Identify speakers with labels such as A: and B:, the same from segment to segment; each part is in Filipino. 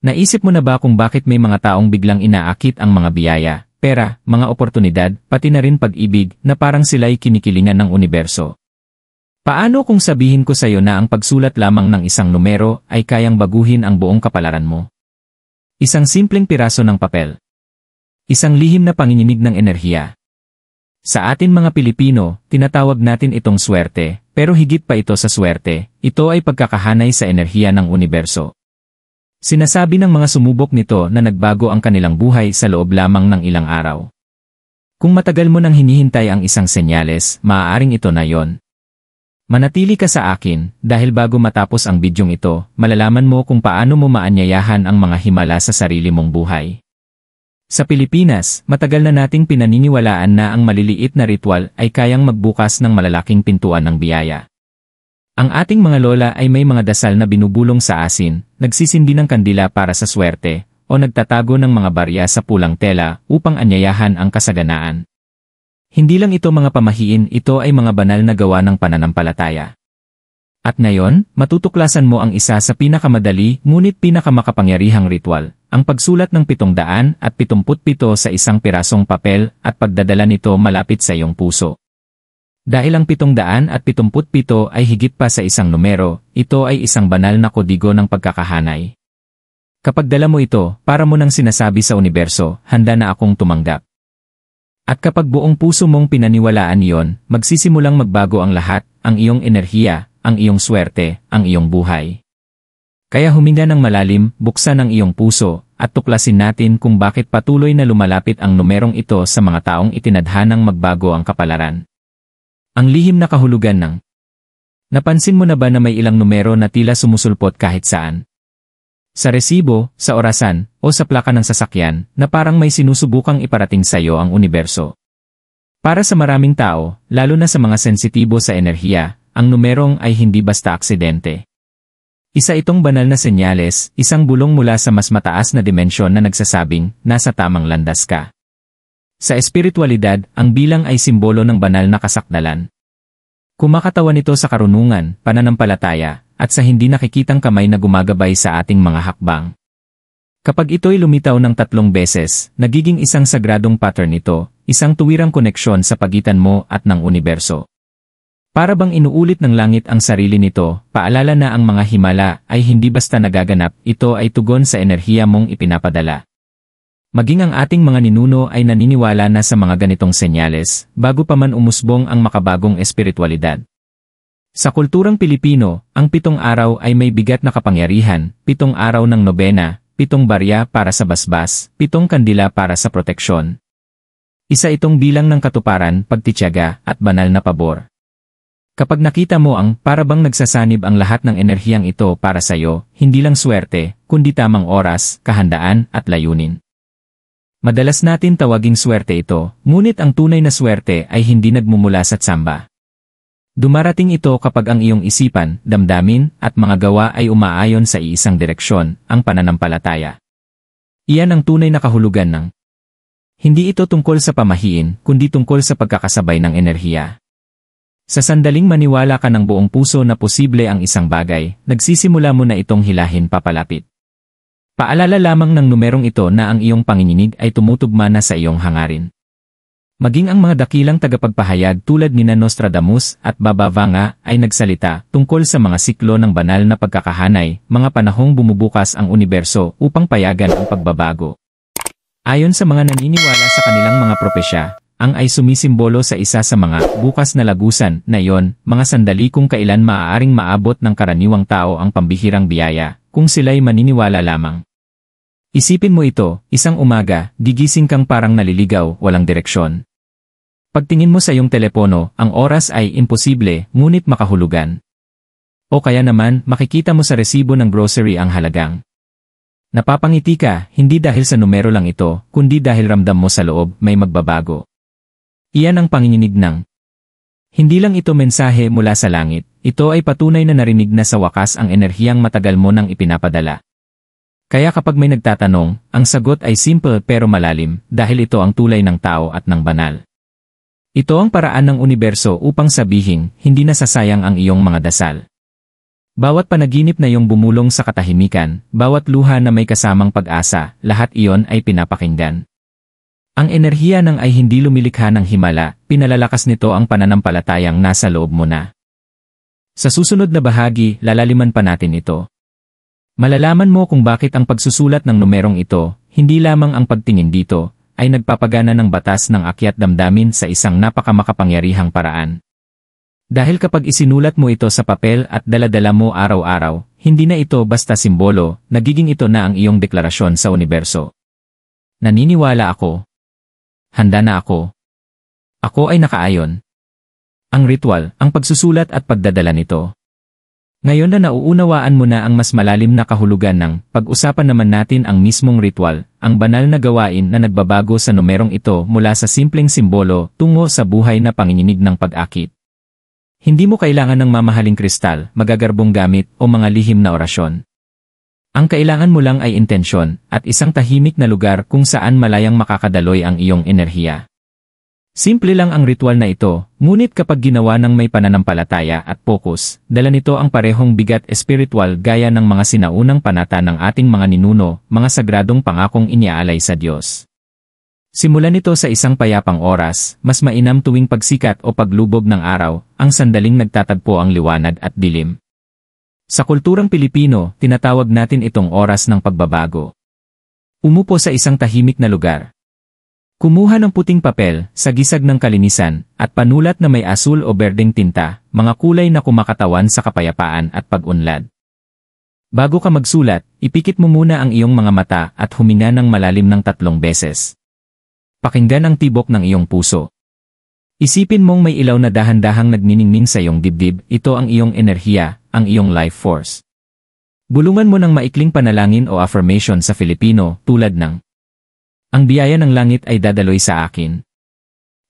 A: Naisip mo na ba kung bakit may mga taong biglang inaakit ang mga biyaya, pera, mga oportunidad, pati na rin pag-ibig na parang sila'y kinikilingan ng universo? Paano kung sabihin ko sa'yo na ang pagsulat lamang ng isang numero ay kayang baguhin ang buong kapalaran mo? Isang simpleng piraso ng papel. Isang lihim na panginginig ng enerhiya. Sa atin mga Pilipino, tinatawag natin itong swerte, pero higit pa ito sa swerte, ito ay pagkakahanay sa enerhiya ng universo. Sinasabi ng mga sumubok nito na nagbago ang kanilang buhay sa loob lamang ng ilang araw. Kung matagal mo nang hinihintay ang isang senyales, maaaring ito na yon. Manatili ka sa akin, dahil bago matapos ang bidyong ito, malalaman mo kung paano mo maanyayahan ang mga himala sa sarili mong buhay. Sa Pilipinas, matagal na nating pinaniniwalaan na ang maliliit na ritual ay kayang magbukas ng malalaking pintuan ng biyaya. Ang ating mga lola ay may mga dasal na binubulong sa asin, nagsisindi ng kandila para sa swerte, o nagtatago ng mga barya sa pulang tela upang anyayahan ang kasaganaan. Hindi lang ito mga pamahiin, ito ay mga banal na gawa ng pananampalataya. At ngayon, matutuklasan mo ang isa sa pinakamadali ngunit pinakamakapangyarihang ritual, ang pagsulat ng 777 sa isang pirasong papel at pagdadala nito malapit sa iyong puso. Dahil ang 777 ay higit pa sa isang numero, ito ay isang banal na kodigo ng pagkakahanay. Kapag dala mo ito, para mo nang sinasabi sa universo, handa na akong tumanggap. At kapag buong puso mong pinaniwalaan iyon, magsisimulang magbago ang lahat, ang iyong enerhiya, ang iyong swerte, ang iyong buhay. Kaya huminga ng malalim, buksan ang iyong puso, at tuklasin natin kung bakit patuloy na lumalapit ang numerong ito sa mga taong itinadhanang magbago ang kapalaran. Ang lihim na kahulugan ng. Napansin mo na ba na may ilang numero na tila sumusulpot kahit saan? Sa resibo, sa orasan, o sa plaka ng sasakyan, na parang may sinusubukang iparating sa iyo ang universo. Para sa maraming tao, lalo na sa mga sensitibo sa enerhiya, ang numerong ay hindi basta aksidente. Isa itong banal na senyales, isang bulong mula sa mas mataas na dimensyon na nagsasabing, nasa tamang landas ka. Sa espiritualidad, ang bilang ay simbolo ng banal na kasakdalan. Kumakatawan ito sa karunungan, pananampalataya, at sa hindi nakikitang kamay na gumagabay sa ating mga hakbang. Kapag ito'y lumitaw ng 3 beses, nagiging isang sagradong pattern ito, isang tuwirang koneksyon sa pagitan mo at ng universo. Para bang inuulit ng langit ang sarili nito, paalala na ang mga himala ay hindi basta nagaganap, ito ay tugon sa enerhiya mong ipinapadala. Maging ang ating mga ninuno ay naniniwala na sa mga ganitong senyales, bago pa man umusbong ang makabagong espiritualidad. Sa kulturang Pilipino, ang 7 araw ay may bigat na kapangyarihan, 7 araw ng nobena, 7 barya para sa basbas, 7 kandila para sa proteksyon. Isa itong bilang ng katuparan, pagtitiyaga, at banal na pabor. Kapag nakita mo ang parabang nagsasanib ang lahat ng enerhiyang ito para sa iyo, hindi lang swerte, kundi tamang oras, kahandaan, at layunin. Madalas natin tawaging swerte ito, ngunit ang tunay na swerte ay hindi nagmumula sa tsamba. Dumarating ito kapag ang iyong isipan, damdamin, at mga gawa ay umaayon sa iisang direksyon, ang pananampalataya. Iyan ang tunay na kahulugan ng. Hindi ito tungkol sa pamahiin, kundi tungkol sa pagkakasabay ng enerhiya. Sa sandaling maniwala ka ng buong puso na posible ang isang bagay, nagsisimula mo na itong hilahin papalapit. Paalala lamang ng numerong ito na ang iyong panginginig ay tumutugma na sa iyong hangarin. Maging ang mga dakilang tagapagpahayag tulad ni Nostradamus at Baba Vanga ay nagsalita tungkol sa mga siklo ng banal na pagkakahanay, mga panahong bumubukas ang universo upang payagan ang pagbabago. Ayon sa mga naniniwala sa kanilang mga propesya, ang ay sumisimbolo sa isa sa mga bukas na lagusan na iyon, mga sandali kung kailan maaaring maabot ng karaniwang tao ang pambihirang biyaya, kung sila'y maniniwala lamang. Isipin mo ito, isang umaga, gigising kang parang naliligaw, walang direksyon. Pagtingin mo sa iyong telepono, ang oras ay imposible, ngunit makahulugan. O kaya naman, makikita mo sa resibo ng grocery ang halagang. Napapangiti ka, hindi dahil sa numero lang ito, kundi dahil ramdam mo sa loob, may magbabago. Iyan ang panginginig ng. Hindi lang ito mensahe mula sa langit, ito ay patunay na narinig na sa wakas ang enerhiyang matagal mo nang ipinapadala. Kaya kapag may nagtatanong, ang sagot ay simple pero malalim, dahil ito ang tulay ng tao at ng banal. Ito ang paraan ng universo upang sabihin, hindi nasasayang ang iyong mga dasal. Bawat panaginip na iyong bumulong sa katahimikan, bawat luha na may kasamang pag-asa, lahat iyon ay pinapakinggan. Ang enerhiya ng ay hindi lumilikha ng himala, pinalalakas nito ang pananampalatayang nasa loob mo na. Sa susunod na bahagi, lalaliman pa natin ito. Malalaman mo kung bakit ang pagsusulat ng numerong ito, hindi lamang ang pagtingin dito, ay nagpapagana ng batas ng akyat damdamin sa isang napakamakapangyarihang paraan. Dahil kapag isinulat mo ito sa papel at daladala mo araw-araw, hindi na ito basta simbolo, nagiging ito na ang iyong deklarasyon sa universo. Naniniwala ako. Handa na ako. Ako ay nakaayon. Ang ritual, ang pagsusulat at pagdadala nito. Ngayon na nauunawaan mo na ang mas malalim na kahulugan ng, pag-usapan naman natin ang mismong ritual, ang banal na gawain na nagbabago sa numerong ito mula sa simpleng simbolo tungo sa buhay na panginginig ng pag-akit. Hindi mo kailangan ng mamahaling kristal, magagarbong gamit o mga lihim na orasyon. Ang kailangan mo lang ay intensyon at isang tahimik na lugar kung saan malayang makakadaloy ang iyong enerhiya. Simple lang ang ritual na ito, ngunit kapag ginawa ng may pananampalataya at focus, dala nito ang parehong bigat espiritual gaya ng mga sinaunang panata ng ating mga ninuno, mga sagradong pangakong iniaalay sa Diyos. Simulan nito sa isang payapang oras, mas mainam tuwing pagsikat o paglubog ng araw, ang sandaling nagtatagpo ang liwanag at dilim. Sa kulturang Pilipino, tinatawag natin itong oras ng pagbabago. Umupo sa isang tahimik na lugar. Kumuha ng puting papel, sagisag ng kalinisan, at panulat na may asul o berdeng tinta, mga kulay na kumakatawan sa kapayapaan at pag-unlad. Bago ka magsulat, ipikit mo muna ang iyong mga mata at huminga ng malalim ng 3 beses. Pakinggan ang tibok ng iyong puso. Isipin mong may ilaw na dahan-dahang nagniningning sa iyong dibdib, ito ang iyong enerhiya, ang iyong life force. Bulungan mo ng maikling panalangin o affirmation sa Filipino, tulad ng, ang biyaya ng langit ay dadaloy sa akin.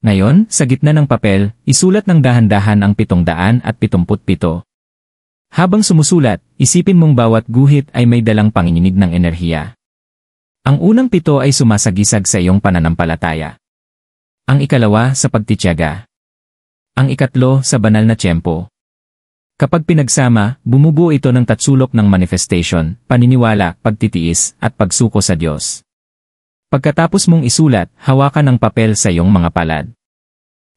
A: Ngayon, sa gitna ng papel, isulat ng dahan-dahan ang 777. Habang sumusulat, isipin mong bawat guhit ay may dalang panginginig ng enerhiya. Ang unang 7 ay sumasagisag sa iyong pananampalataya. Ang ikalawa sa pagtitiyaga. Ang ikatlo sa banal na tiyempo. Kapag pinagsama, bumubuo ito ng tatsulok ng manifestation, paniniwala, pagtitiis, at pagsuko sa Diyos. Pagkatapos mong isulat, hawakan ang papel sa iyong mga palad.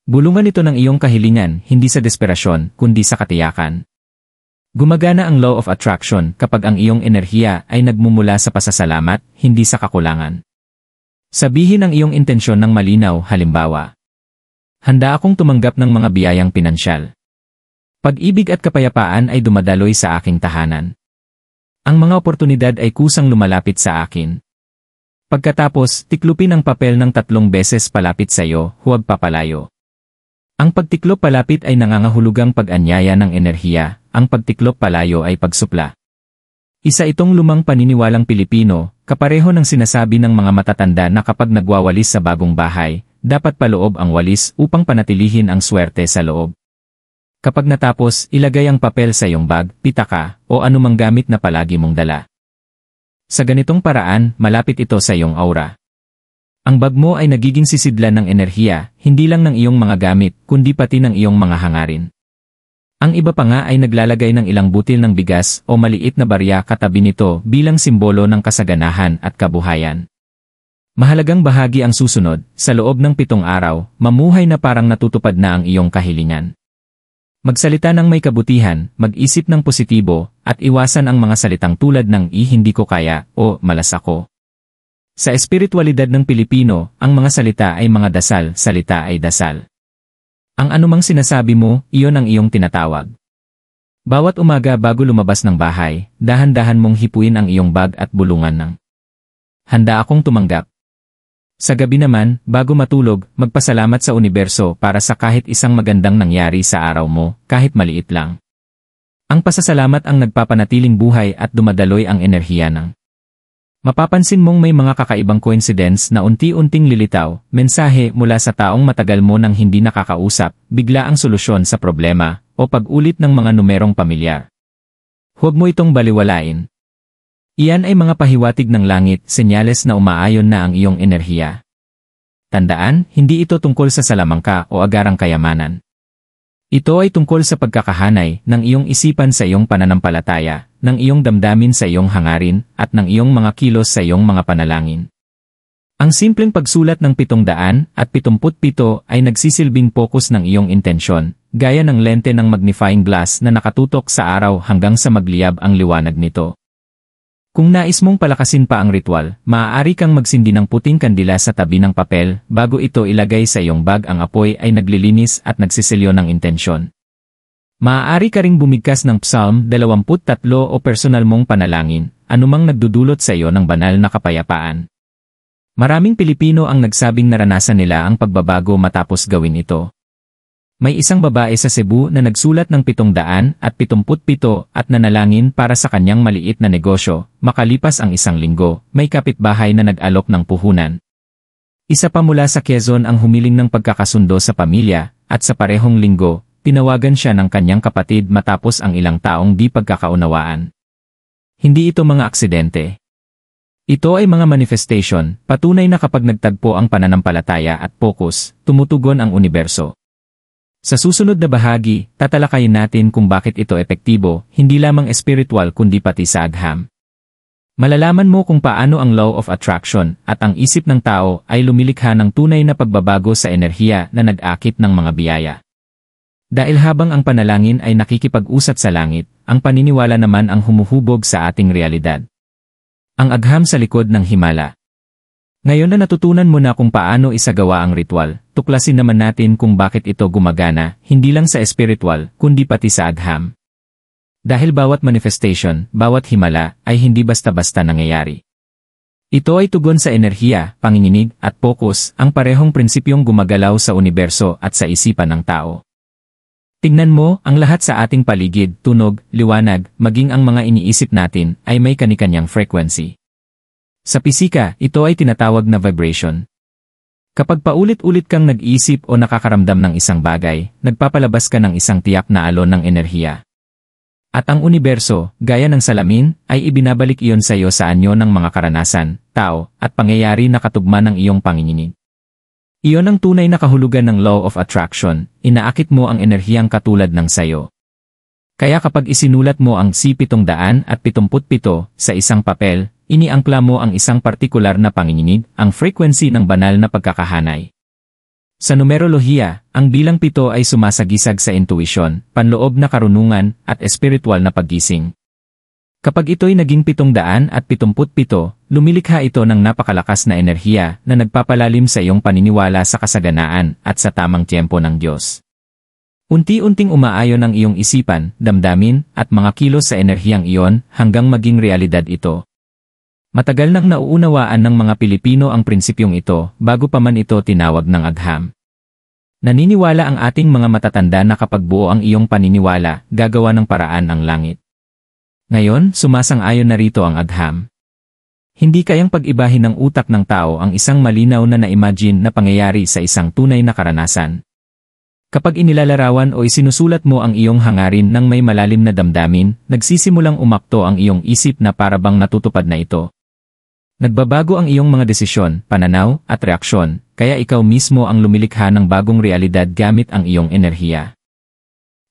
A: Bulungan ito ng iyong kahilingan, hindi sa desperasyon, kundi sa katiyakan. Gumagana ang law of attraction kapag ang iyong enerhiya ay nagmumula sa pasasalamat, hindi sa kakulangan. Sabihin ang iyong intensyon ng malinaw, halimbawa. Handa akong tumanggap ng mga biyayang pinansyal. Pag-ibig at kapayapaan ay dumadaloy sa aking tahanan. Ang mga oportunidad ay kusang lumalapit sa akin. Pagkatapos, tiklupin ang papel ng 3 beses palapit sa iyo, huwag papalayo. Ang pagtiklop palapit ay nangangahulugang pag-anyaya ng enerhiya, ang pagtiklop palayo ay pagsupla. Isa itong lumang paniniwalang Pilipino, kapareho ng sinasabi ng mga matatanda na kapag nagwawalis sa bagong bahay, dapat paloob ang walis upang panatilihin ang swerte sa loob. Kapag natapos, ilagay ang papel sa iyong bag, pitaka, o anumang gamit na palagi mong dala. Sa ganitong paraan, malapit ito sa iyong aura. Ang bag mo ay nagiging sisidlan ng enerhiya, hindi lang ng iyong mga gamit, kundi pati ng iyong mga hangarin. Ang iba pa nga ay naglalagay ng ilang butil ng bigas o maliit na barya katabi nito bilang simbolo ng kasaganahan at kabuhayan. Mahalagang bahagi ang susunod, sa loob ng 7 araw, mamuhay na parang natutupad na ang iyong kahilingan. Magsalita ng may kabutihan, mag-isip ng positibo, at iwasan ang mga salitang tulad ng hindi ko kaya o malas ako. Sa espiritualidad ng Pilipino, ang mga salita ay mga dasal, salita ay dasal. Ang anumang sinasabi mo, iyon ang iyong tinatawag. Bawat umaga bago lumabas ng bahay, dahan-dahan mong hipuin ang iyong bag at bulungan ng, handa akong tumanggap. Sa gabi naman, bago matulog, magpasalamat sa universo para sa kahit isang magandang nangyari sa araw mo, kahit maliit lang. Ang pasasalamat ang nagpapanatiling buhay at dumadaloy ang enerhiya ng. Mapapansin mong may mga kakaibang coincidence na unti-unting lilitaw, mensahe mula sa taong matagal mo nang hindi nakakausap, bigla ang solusyon sa problema, o pag-ulit ng mga numerong pamilyar. Huwag mo itong baliwalain. Iyan ay mga pahiwatig ng langit, senyales na umaayon na ang iyong enerhiya. Tandaan, hindi ito tungkol sa salamangka o agarang kayamanan. Ito ay tungkol sa pagkakahanay ng iyong isipan sa iyong pananampalataya, ng iyong damdamin sa iyong hangarin, at ng iyong mga kilos sa iyong mga panalangin. Ang simpleng pagsulat ng 777 ay nagsisilbing focus ng iyong intensyon, gaya ng lente ng magnifying glass na nakatutok sa araw hanggang sa magliyab ang liwanag nito. Kung nais mong palakasin pa ang ritual, maaari kang magsindi ng puting kandila sa tabi ng papel bago ito ilagay sa iyong bag. Ang apoy ay naglilinis at nagsiselyo ng intensyon. Maaari ka ring bumigkas ng Psalm 23 o personal mong panalangin, anumang nagdudulot sa iyo ng banal na kapayapaan. Maraming Pilipino ang nagsabing naranasan nila ang pagbabago matapos gawin ito. May isang babae sa Cebu na nagsulat ng 777 at nanalangin para sa kanyang maliit na negosyo. Makalipas ang isang linggo, may kapitbahay na nag-alok ng puhunan. Isa pa mula sa Quezon ang humiling ng pagkakasundo sa pamilya, at sa parehong linggo, tinawagan siya ng kanyang kapatid matapos ang ilang taong di pagkakaunawaan. Hindi ito mga aksidente. Ito ay mga manifestation, patunay na kapag nagtagpo ang pananampalataya at focus, tumutugon ang universo. Sa susunod na bahagi, tatalakayin natin kung bakit ito epektibo, hindi lamang espiritual kundi pati sa agham. Malalaman mo kung paano ang law of attraction at ang isip ng tao ay lumilikha ng tunay na pagbabago sa enerhiya na nag-akit ng mga biyaya. Dahil habang ang panalangin ay nakikipag-usat sa langit, ang paniniwala naman ang humuhubog sa ating realidad. Ang agham sa likod ng himala. Ngayon na natutunan mo na kung paano isagawa ang ritual, tuklasin naman natin kung bakit ito gumagana, hindi lang sa espiritual, kundi pati sa agham. Dahil bawat manifestation, bawat himala, ay hindi basta-basta nangyayari. Ito ay tugon sa enerhiya, panginginig, at focus, ang parehong prinsipyong gumagalaw sa universo at sa isipan ng tao. Tingnan mo, ang lahat sa ating paligid, tunog, liwanag, maging ang mga iniisip natin, ay may kanikanyang frequency. Sa pisika, ito ay tinatawag na vibration. Kapag paulit-ulit kang nag-iisip o nakakaramdam ng isang bagay, nagpapalabas ka ng isang tiyak na alon ng enerhiya. At ang universo, gaya ng salamin, ay ibinabalik iyon sa iyo sa anyo ng mga karanasan, tao, at pangyayari na katugma ng iyong panginginig. Iyon ang tunay na kahulugan ng law of attraction, inaakit mo ang enerhiyang katulad ng sayo. Kaya kapag isinulat mo ang C777 sa isang papel, iniangkla mo ang isang partikular na panginginig, ang frequency ng banal na pagkakahanay. Sa numerolohiya, ang bilang 7 ay sumasagisag sa intuition, panloob na karunungan, at espiritual na paggising. Kapag ito'y naging 777, lumilikha ito ng napakalakas na enerhiya na nagpapalalim sa iyong paniniwala sa kasaganaan at sa tamang tiyempo ng Diyos. Unti-unting umaayon ang iyong isipan, damdamin, at mga kilos sa enerhiyang iyon hanggang maging realidad ito. Matagal nang nauunawaan ng mga Pilipino ang prinsipyong ito bago pa man ito tinawag ng agham. Naniniwala ang ating mga matatanda na kapag buo ang iyong paniniwala, gagawa ng paraan ang langit. Ngayon, sumasang-ayon na rito ang agham. Hindi kayang pag-ibahin ng utak ng tao ang isang malinaw na na-imagine na pangyayari sa isang tunay na karanasan. Kapag inilalarawan o isinusulat mo ang iyong hangarin ng may malalim na damdamin, nagsisimulang umakto ang iyong isip na parabang natutupad na ito. Nagbabago ang iyong mga desisyon, pananaw, at reaksyon, kaya ikaw mismo ang lumilikha ng bagong realidad gamit ang iyong enerhiya.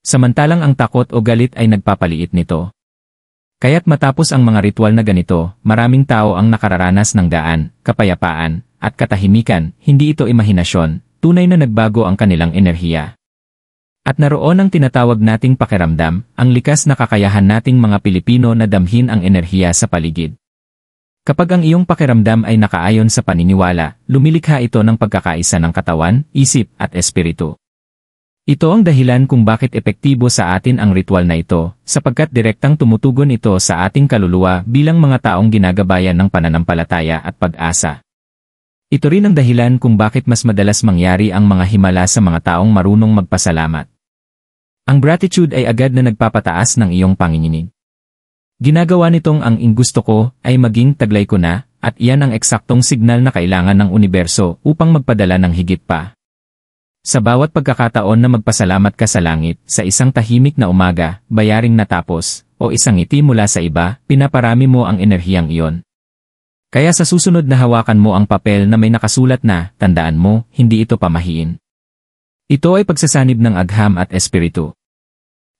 A: Samantalang ang takot o galit ay nagpapaliit nito. Kaya't matapos ang mga ritual na ganito, maraming tao ang nakararanas ng gaan, kapayapaan, at katahimikan, hindi ito imahinasyon, tunay na nagbago ang kanilang enerhiya. At naroon ang tinatawag nating pakiramdam, ang likas na kakayahan nating mga Pilipino na damhin ang enerhiya sa paligid. Kapag ang iyong pakiramdam ay nakaayon sa paniniwala, lumilikha ito ng pagkakaisa ng katawan, isip, at espiritu. Ito ang dahilan kung bakit epektibo sa atin ang ritual na ito, sapagkat direktang tumutugon ito sa ating kaluluwa bilang mga taong ginagabayan ng pananampalataya at pag-asa. Ito rin ang dahilan kung bakit mas madalas mangyari ang mga himala sa mga taong marunong magpasalamat. Ang gratitude ay agad na nagpapataas ng iyong panginginig. Ginagawa nitong ang gusto ko ay maging taglay ko na, at iyan ang eksaktong signal na kailangan ng universo upang magpadala ng higit pa. Sa bawat pagkakataon na magpasalamat ka sa langit, sa isang tahimik na umaga, bayaring natapos, o isang ngiti mula sa iba, pinaparami mo ang enerhiyang iyon. Kaya sa susunod na hawakan mo ang papel na may nakasulat na, tandaan mo, hindi ito pamahiin. Ito ay pagsasanib ng agham at espiritu.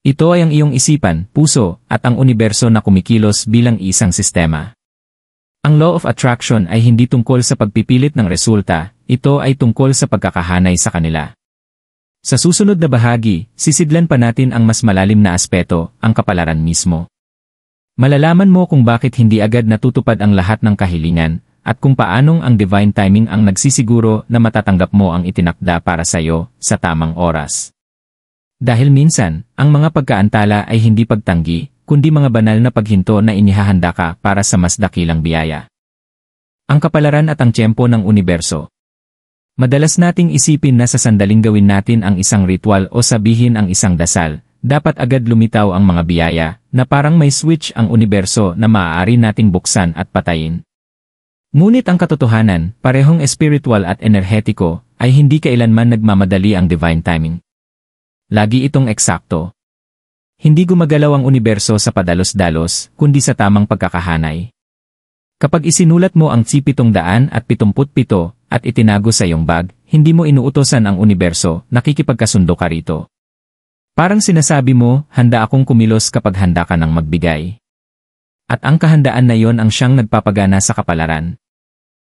A: Ito ay ang iyong isipan, puso, at ang universo na kumikilos bilang isang sistema. Ang law of attraction ay hindi tungkol sa pagpipilit ng resulta, ito ay tungkol sa pagkakahanay sa kanila. Sa susunod na bahagi, sisidlan pa natin ang mas malalim na aspeto, ang kapalaran mismo. Malalaman mo kung bakit hindi agad natutupad ang lahat ng kahilingan, at kung paanong ang divine timing ang nagsisiguro na matatanggap mo ang itinakda para sa iyo sa tamang oras. Dahil minsan, ang mga pagkaantala ay hindi pagtanggi, kundi mga banal na paghinto na inihahanda ka para sa mas dakilang biyaya. Ang kapalaran at ang tiyempo ng universo. Madalas nating isipin na sa sandaling gawin natin ang isang ritual o sabihin ang isang dasal, dapat agad lumitaw ang mga biyaya, na parang may switch ang universo na maaari nating buksan at patayin. Ngunit ang katotohanan, parehong espiritual at enerhetiko, ay hindi kailanman nagmamadali ang divine timing. Lagi itong eksakto. Hindi gumagalaw ang universo sa padalos-dalos, kundi sa tamang pagkakahanay. Kapag isinulat mo ang 777 at itinago sa iyong bag, hindi mo inuutosan ang universo, nakikipagkasundo ka rito. Parang sinasabi mo, handa akong kumilos kapag handa ka ng magbigay. At ang kahandaan na yon ang siyang nagpapagana sa kapalaran.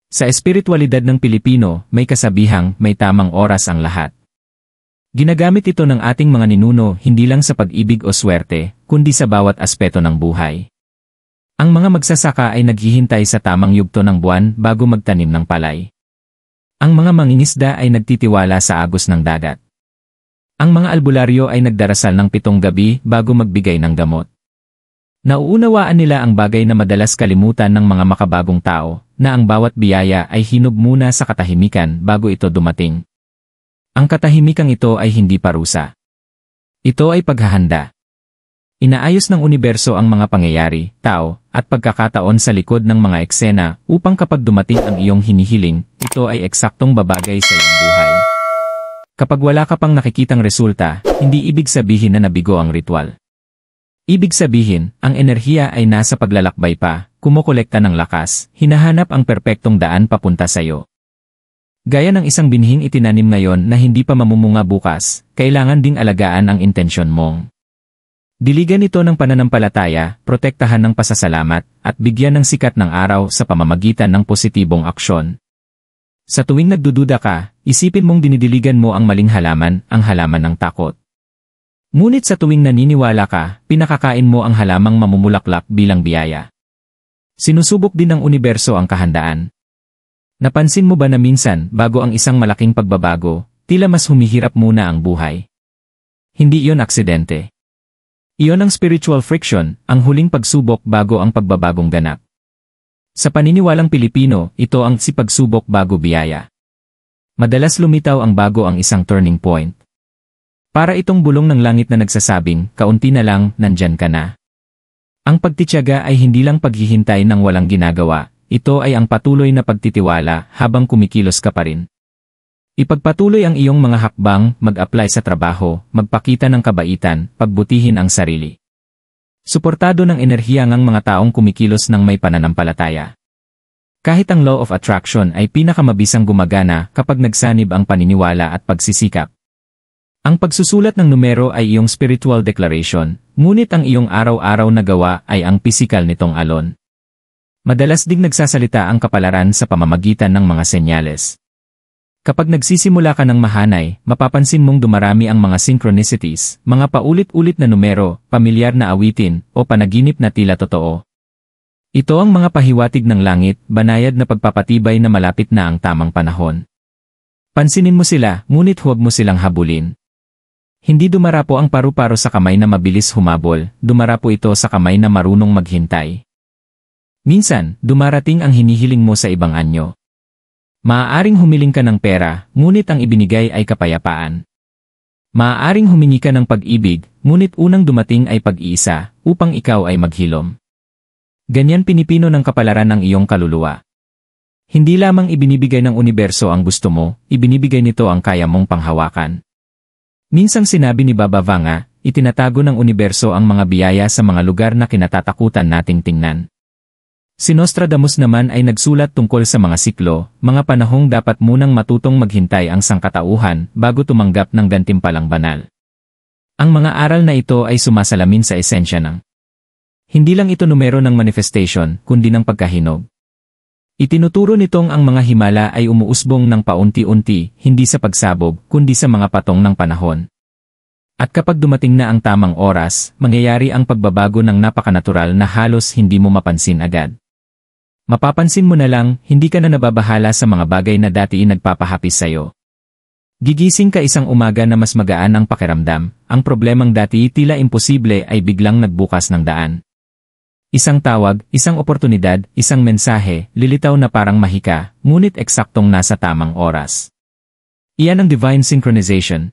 A: Sa espiritualidad ng Pilipino, may kasabihang may tamang oras ang lahat. Ginagamit ito ng ating mga ninuno hindi lang sa pag-ibig o swerte, kundi sa bawat aspeto ng buhay. Ang mga magsasaka ay naghihintay sa tamang yugto ng buwan bago magtanim ng palay. Ang mga mangingisda ay nagtitiwala sa agos ng dagat. Ang mga albularyo ay nagdarasal ng 7 gabi bago magbigay ng gamot. Nauunawaan nila ang bagay na madalas kalimutan ng mga makabagong tao, na ang bawat biyaya ay hinog muna sa katahimikan bago ito dumating. Ang katahimikang ito ay hindi parusa. Ito ay paghahanda. Inaayos ng universo ang mga pangyayari, tao, at pagkakataon sa likod ng mga eksena upang kapag dumating ang iyong hinihiling, ito ay eksaktong babagay sa iyong buhay. Kapag wala ka pang nakikitang resulta, hindi ibig sabihin na nabigo ang ritual. Ibig sabihin, ang enerhiya ay nasa paglalakbay pa, kumukolekta ng lakas, hinahanap ang perpektong daan papunta sa iyo. Gaya ng isang binhing itinanim ngayon na hindi pa mamumunga bukas, kailangan ding alagaan ang intensyon mong. Diligan ito ng pananampalataya, protektahan ng pasasalamat, at bigyan ng sikat ng araw sa pamamagitan ng positibong aksyon. Sa tuwing nagdududa ka, isipin mong dinidiligan mo ang maling halaman, ang halaman ng takot. Ngunit sa tuwing naniniwala ka, pinakakain mo ang halamang mamumulaklak bilang biyaya. Sinusubok din ng universo ang kahandaan. Napansin mo ba na minsan, bago ang isang malaking pagbabago, tila mas humihirap muna ang buhay? Hindi iyon aksidente. Iyon ang spiritual friction, ang huling pagsubok bago ang pagbabagong ganap. Sa paniniwalang Pilipino, ito ang si pagsubok bago biyaya. Madalas lumitaw ang bago ang isang turning point. Para itong bulong ng langit na nagsasabing, kaunti na lang, nandyan ka na. Ang pagtitiyaga ay hindi lang paghihintay ng walang ginagawa, ito ay ang patuloy na pagtitiwala habang kumikilos ka pa rin. Ipagpatuloy ang iyong mga hakbang, mag-apply sa trabaho, magpakita ng kabaitan, pagbutihin ang sarili. Suportado ng enerhiya ng mga taong kumikilos ng may pananampalataya. Kahit ang law of attraction ay pinakamabisang gumagana kapag nagsanib ang paniniwala at pagsisikap. Ang pagsusulat ng numero ay iyong spiritual declaration, ngunit ang iyong araw-araw na gawa ay ang pisikal nitong alon. Madalas ding nagsasalita ang kapalaran sa pamamagitan ng mga senyales. Kapag nagsisimula ka ng mahanay, mapapansin mong dumarami ang mga synchronicities, mga paulit-ulit na numero, pamilyar na awitin, o panaginip na tila totoo. Ito ang mga pahiwatig ng langit, banayad na pagpapatibay na malapit na ang tamang panahon. Pansinin mo sila, ngunit huwag mo silang habulin. Hindi dumarapo ang paru-paro sa kamay na mabilis humabol, dumarapo ito sa kamay na marunong maghintay. Minsan, dumarating ang hinihiling mo sa ibang anyo. Maaaring humiling ka ng pera, ngunit ang ibinigay ay kapayapaan. Maaaring humingi ka ng pag-ibig, ngunit unang dumating ay pag-iisa, upang ikaw ay maghilom. Ganyan pinipino ng kapalaran ang iyong kaluluwa. Hindi lamang ibinibigay ng universo ang gusto mo, ibinibigay nito ang kaya mong panghawakan. Minsang sinabi ni Baba Vanga, itinatago ng universo ang mga biyaya sa mga lugar na kinatatakutan nating tingnan. Si Nostradamus naman ay nagsulat tungkol sa mga siklo, mga panahong dapat munang matutong maghintay ang sangkatauhan bago tumanggap ng gantimpalang banal. Ang mga aral na ito ay sumasalamin sa esensya ng hindi lang ito numero ng manifestation, kundi ng pagkahinog. Itinuturo nitong ang mga himala ay umuusbong ng paunti-unti, hindi sa pagsabog, kundi sa mga patong ng panahon. At kapag dumating na ang tamang oras, mangyayari ang pagbabago ng napakanatural na halos hindi mo mapansin agad. Mapapansin mo na lang, hindi ka na nababahala sa mga bagay na dati nagpapahapis sa'yo. Gigising ka isang umaga na mas magaan ang pakiramdam, ang problemang dati tila imposible ay biglang nagbukas ng daan. Isang tawag, isang oportunidad, isang mensahe, lilitaw na parang mahika, ngunit eksaktong nasa tamang oras. Iyan ang divine synchronization.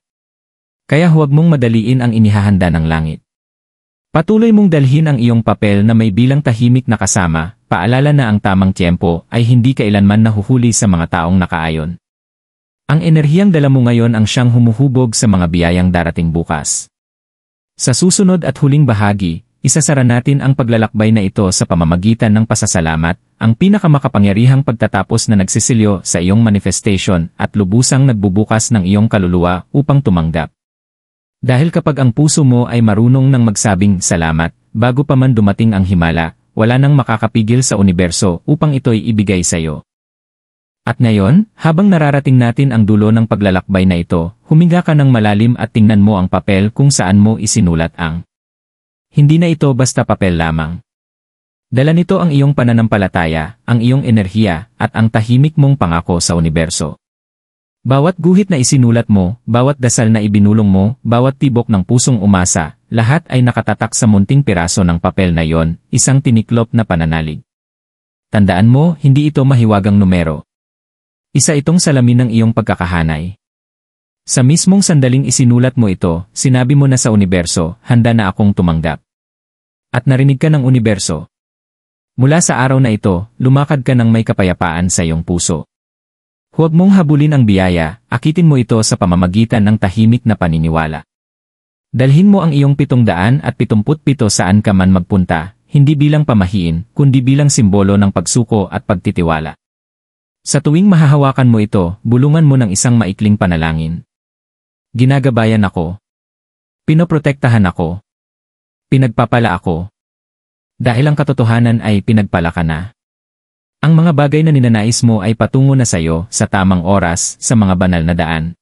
A: Kaya huwag mong madaliin ang inihahanda ng langit. Patuloy mong dalhin ang iyong papel na may bilang tahimik na kasama, paalala na ang tamang tiyempo ay hindi kailanman nahuhuli sa mga taong nakaayon. Ang enerhiyang dala mo ngayon ang siyang humuhubog sa mga biyayang darating bukas. Sa susunod at huling bahagi, isasara natin ang paglalakbay na ito sa pamamagitan ng pasasalamat, ang pinakamakapangyarihang pagtatapos na nagsisilyo sa iyong manifestation at lubusang nagbubukas ng iyong kaluluwa upang tumanggap. Dahil kapag ang puso mo ay marunong nang magsabing salamat, bago pa man dumating ang himala, wala nang makakapigil sa universo upang ito'y ibigay sa iyo. At ngayon, habang nararating natin ang dulo ng paglalakbay na ito, huminga ka ng malalim at tingnan mo ang papel kung saan mo isinulat ang hindi na ito basta papel lamang. Dala nito ang iyong pananampalataya, ang iyong enerhiya, at ang tahimik mong pangako sa universo. Bawat guhit na isinulat mo, bawat dasal na ibinulong mo, bawat tibok ng pusong umasa, lahat ay nakatatak sa munting piraso ng papel na yon, isang tiniklop na pananalig. Tandaan mo, hindi ito mahiwagang numero. Isa itong salamin ng iyong pagkakahanay. Sa mismong sandaling isinulat mo ito, sinabi mo na sa universo, handa na akong tumanggap. At narinig ka ng universo. Mula sa araw na ito, lumakad ka ng may kapayapaan sa iyong puso. Huwag mong habulin ang biyaya, akitin mo ito sa pamamagitan ng tahimik na paniniwala. Dalhin mo ang iyong 777 saan ka man magpunta, hindi bilang pamahiin, kundi bilang simbolo ng pagsuko at pagtitiwala. Sa tuwing mahahawakan mo ito, bulungan mo ng isang maikling panalangin. Ginagabayan ako. Pinoprotektahan ako. Pinagpapala ako. Dahil ang katotohanan ay pinagpala ka na. Ang mga bagay na ninanais mo ay patungo na sa iyo sa tamang oras sa mga banal na daan.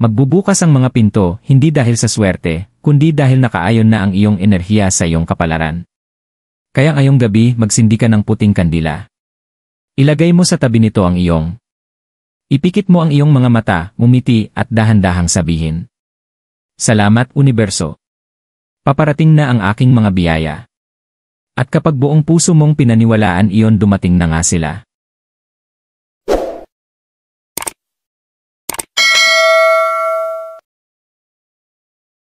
A: Magbubukas ang mga pinto hindi dahil sa swerte, kundi dahil nakaayon na ang iyong enerhiya sa iyong kapalaran. Kaya ngayong gabi magsindi ka ng puting kandila. Ilagay mo sa tabi nito ang iyong. Ipikit mo ang iyong mga mata, umiti at dahan-dahang sabihin. Salamat, Universo. Paparating na ang aking mga biyaya. At kapag buong puso mong pinaniwalaan iyon dumating na nga sila.